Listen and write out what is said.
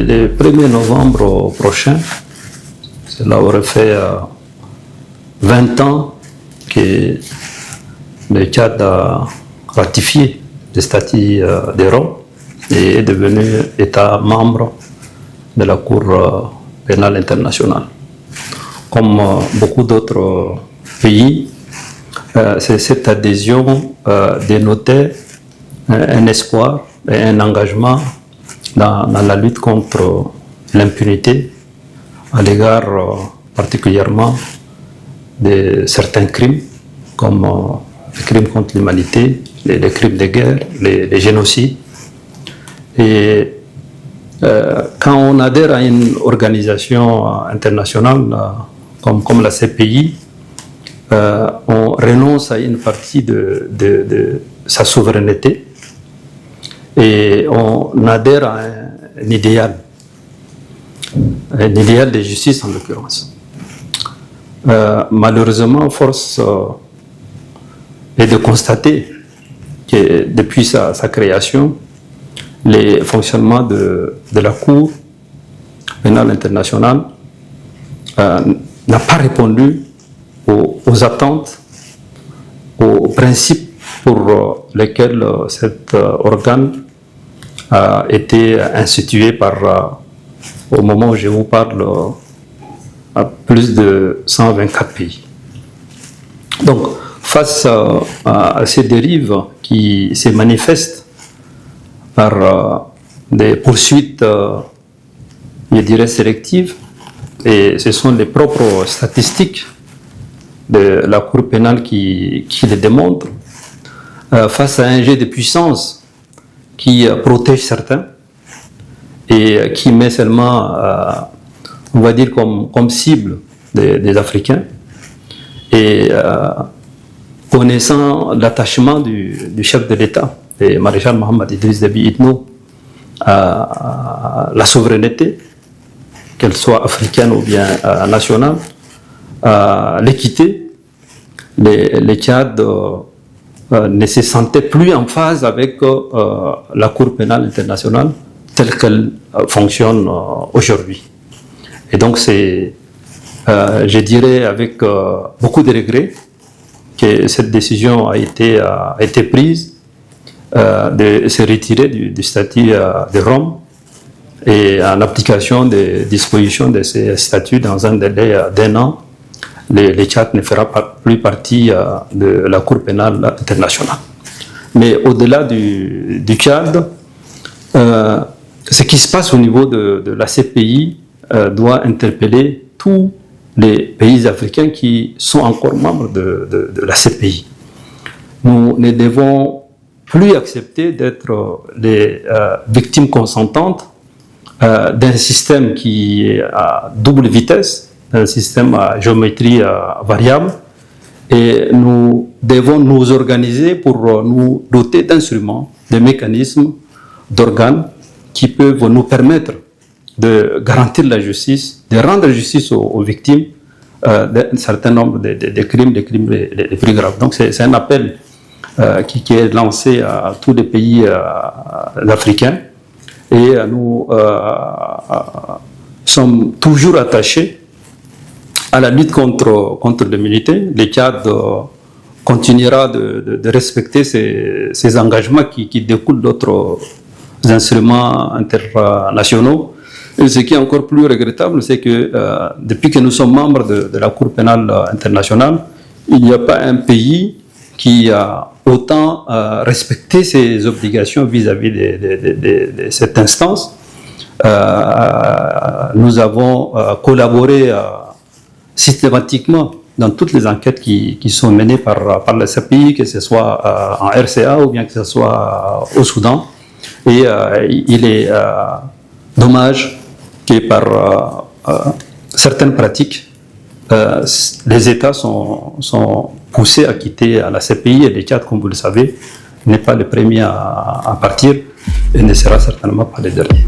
le 1er novembre prochain, cela aurait fait 20 ans que le Tchad a ratifié le statut de Rome et est devenu État membre de la Cour pénale internationale. Comme beaucoup d'autres pays, cette adhésion dénotait un espoir et un engagement dans la lutte contre l'impunité à l'égard particulièrement de certains crimes comme les crimes contre l'humanité, les crimes de guerre, les génocides. Et quand on adhère à une organisation internationale comme la CPI, on renonce à une partie de sa souveraineté et on adhère à un idéal de justice en l'occurrence. Malheureusement, force est de constater que depuis sa création, le fonctionnement de la Cour pénale internationale n'a pas répondu aux attentes, aux principes pour lesquels cet organe a été institué au moment où je vous parle, à plus de 124 pays. Donc, face à ces dérives qui se manifestent par des poursuites, je dirais, sélectives, et ce sont les propres statistiques de la Cour pénale qui le démontrent, face à un jeu de puissance qui protège certains et qui met seulement, on va dire, comme cible des Africains, et connaissant l'attachement du chef de l'État, le maréchal Mohamed Idriss Déby Itno, à la souveraineté, qu'elle soit africaine ou bien nationale, l'équité, les Tchad ne se sentaient plus en phase avec la Cour pénale internationale telle qu'elle fonctionne aujourd'hui. Et donc c'est, je dirais avec beaucoup de regrets, que cette décision a été prise de se retirer du statut de Rome et en application des dispositions de ces statuts dans un délai d'1 an. Le Tchad ne fera plus partie de la Cour pénale internationale. Mais au-delà du Tchad, ce qui se passe au niveau de la CPI doit interpeller tous les pays africains qui sont encore membres de la CPI. Nous ne devons plus accepter d'être les victimes consentantes d'un système qui est à double vitesse, un système à géométrie variable, et nous devons nous organiser pour nous doter d'instruments, de mécanismes, d'organes qui peuvent nous permettre de garantir la justice, de rendre justice aux victimes d'un certain nombre de crimes, les crimes les plus graves. Donc c'est un appel qui est lancé à tous les pays africains, et nous sommes toujours attachés à la lutte contre l'immunité. Le Tchad continuera de respecter ces engagements qui découlent d'autres instruments internationaux. Et ce qui est encore plus regrettable, c'est que depuis que nous sommes membres de la Cour pénale internationale, il n'y a pas un pays qui a autant respecté ses obligations vis-à-vis de cette instance. Nous avons collaboré systématiquement dans toutes les enquêtes qui sont menées par la CPI, que ce soit en RCA ou bien que ce soit au Soudan. Et il est dommage que par certaines pratiques, les États sont poussés à quitter la CPI, et le Tchad, comme vous le savez, n'est pas le premier à partir et ne sera certainement pas le dernier.